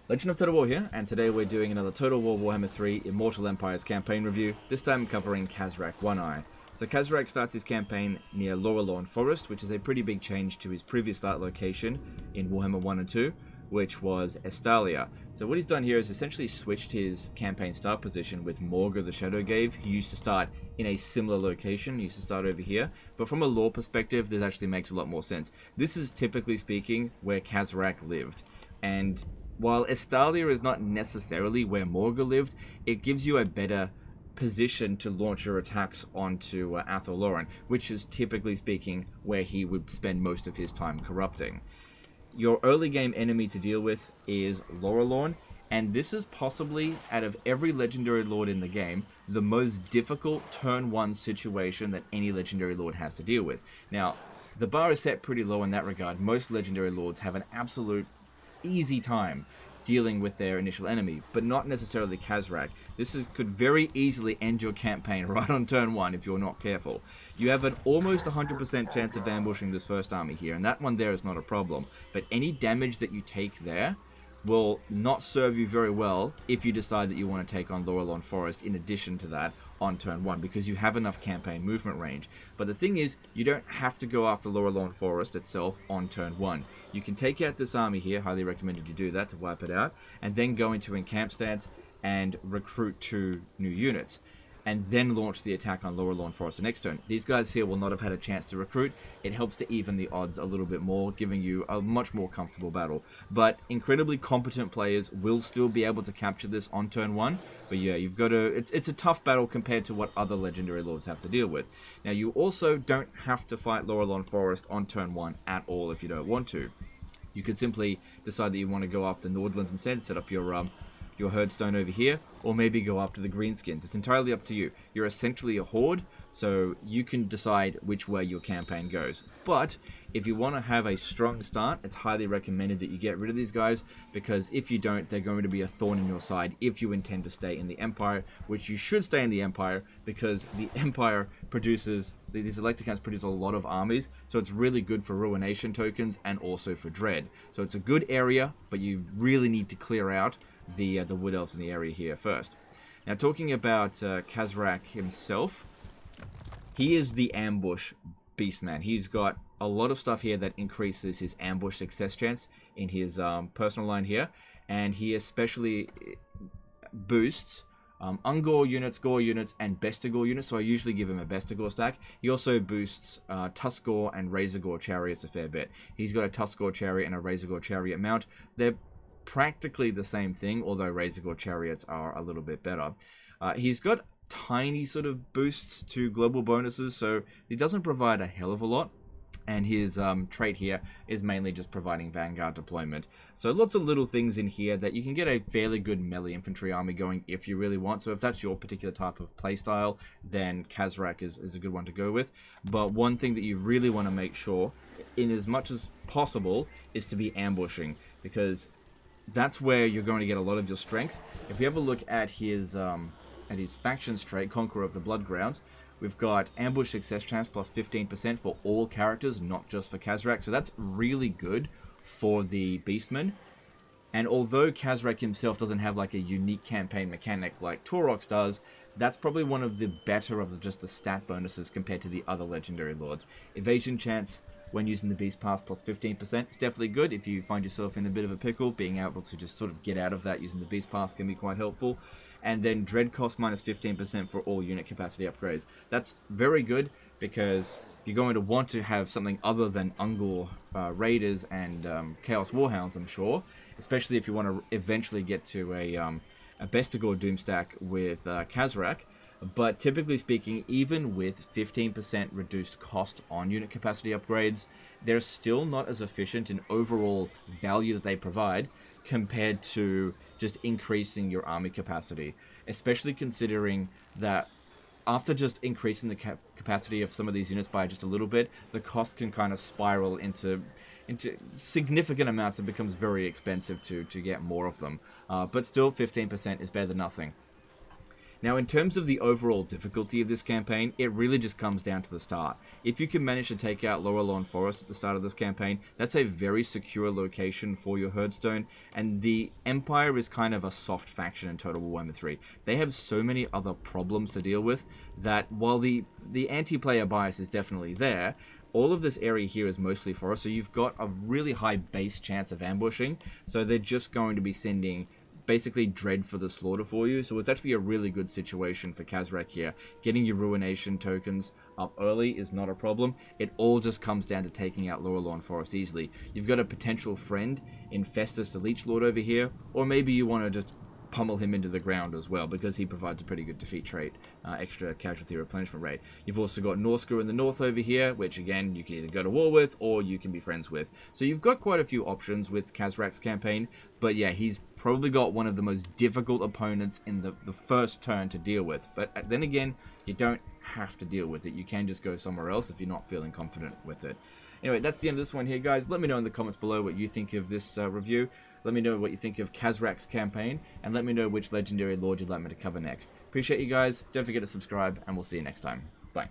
Legend of Total War here, and today we're doing another Total War Warhammer 3 Immortal Empires campaign review, this time covering Khazrak One Eye. So Khazrak starts his campaign near Laurelorn Forest, which is a pretty big change to his previous start location in Warhammer 1 and 2, which was Estalia. So what he's done here is essentially switched his campaign start position with Morga the Shadowgave. He used to start in a similar location, he used to start over here, but from a lore perspective, this actually makes a lot more sense. This is, typically speaking, where Khazrak lived, and while Estalia is not necessarily where Morga lived, it gives you a better position to launch your attacks onto Athel Loren, which is, typically speaking, where he would spend most of his time corrupting. Your early game enemy to deal with is Laurelorn, and this is possibly, out of every Legendary Lord in the game, the most difficult turn 1 situation that any Legendary Lord has to deal with. Now, the bar is set pretty low in that regard. Most Legendary Lords have an absolute easy time dealing with their initial enemy, but not necessarily Khazrak. Could very easily end your campaign right on turn 1 if you're not careful. You have an almost 100% chance of ambushing this first army here, and that one there is not a problem, but any damage that you take there will not serve you very well if you decide that you want to take on Laurelorn Forest in addition to that on turn 1, because you have enough campaign movement range. But the thing is, you don't have to go after Laurelorn Forest itself on turn 1. You can take out this army here, highly recommended you do that to wipe it out, and then go into encamp stance and recruit 2 new units, and then launch the attack on Laurelorn Forest the next turn. These guys here will not have had a chance to recruit. It helps to even the odds a little bit more, giving you a much more comfortable battle. But incredibly competent players will still be able to capture this on turn 1. But yeah, you've got to... It's a tough battle compared to what other Legendary Lords have to deal with. Now, you also don't have to fight Laurelorn Forest on turn 1 at all if you don't want to. You could simply decide that you want to go after Nordlands instead, set up your herdstone over here, or maybe go after the greenskins. It's entirely up to you. You're essentially a horde, so you can decide which way your campaign goes. But if you want to have a strong start, it's highly recommended that you get rid of these guys, because if you don't, they're going to be a thorn in your side if you intend to stay in the Empire, which you should stay in the Empire, because the Empire produces... These Electicans produce a lot of armies, so it's really good for Ruination tokens and also for Dread. So it's a good area, but you really need to clear out the Wood Elves in the area here first. Now, talking about Khazrak himself, he is the ambush beastman. He's got a lot of stuff here that increases his ambush success chance in his personal line here, and he especially boosts Ungor units, Gore units, and Bestigor units, so I usually give him a Bestigor stack. He also boosts Tuskor and Razorgore chariots a fair bit. He's got a Tuskor chariot and a Razorgore chariot mount. They're practically the same thing, although Razorgore chariots are a little bit better. He's got tiny sort of boosts to global bonuses, so he doesn't provide a hell of a lot. And his trait here is mainly just providing Vanguard deployment. So lots of little things in here that you can get a fairly good melee infantry army going if you really want. So if that's your particular type of playstyle, then Khazrak is a good one to go with. But one thing that you really want to make sure, in as much as possible, is to be ambushing, because that's where you're going to get a lot of your strength. If you have a look at his factions trait, Conqueror of the Bloodgrounds, we've got ambush success chance plus 15% for all characters, not just for Khazrak. So that's really good for the Beastman. And although Khazrak himself doesn't have like a unique campaign mechanic like Taurox does, that's probably one of the better of just the stat bonuses compared to the other Legendary Lords. Evasion chance when using the Beast Path plus 15% is definitely good. If you find yourself in a bit of a pickle, being able to just sort of get out of that using the Beast Path can be quite helpful. And then Dread cost minus 15% for all unit capacity upgrades. That's very good, because you're going to want to have something other than Ungor Raiders and Chaos Warhounds, I'm sure. Especially if you want to eventually get to a Bestigor Doomstack with Khazrak. But typically speaking, even with 15% reduced cost on unit capacity upgrades, they're still not as efficient in overall value that they provide compared to just increasing your army capacity, especially considering that after just increasing the capacity of some of these units by just a little bit, the cost can kind of spiral into significant amounts. It becomes very expensive to get more of them. But still, 15% is better than nothing. Now, in terms of the overall difficulty of this campaign, it really just comes down to the start. If you can manage to take out Lower Lawn Forest at the start of this campaign, that's a very secure location for your Herdstone, and the Empire is kind of a soft faction in Total War Warhammer 3. They have so many other problems to deal with that while the anti-player bias is definitely there, all of this area here is mostly forest, so you've got a really high base chance of ambushing, so they're just going to be sending basically dread for the slaughter for you. So it's actually a really good situation for Khazrak here. Getting your ruination tokens up early is not a problem. It all just comes down to taking out Lower Lawn Forest easily. You've got a potential friend in Festus the Leech Lord over here, or maybe you want to just pummel him into the ground as well, because he provides a pretty good defeat trait, extra casualty replenishment rate. You've also got Norsca in the north over here, which again, you can either go to war with, or you can be friends with. So you've got quite a few options with Khazrak's campaign, but yeah, he's probably got one of the most difficult opponents in the first turn to deal with. But then again, you don't have to deal with it. You can just go somewhere else if you're not feeling confident with it. Anyway, that's the end of this one here, guys. Let me know in the comments below what you think of this review. Let me know what you think of Khazrak's campaign, and let me know which legendary lord you'd like me to cover next. Appreciate you guys. Don't forget to subscribe, and we'll see you next time. Bye.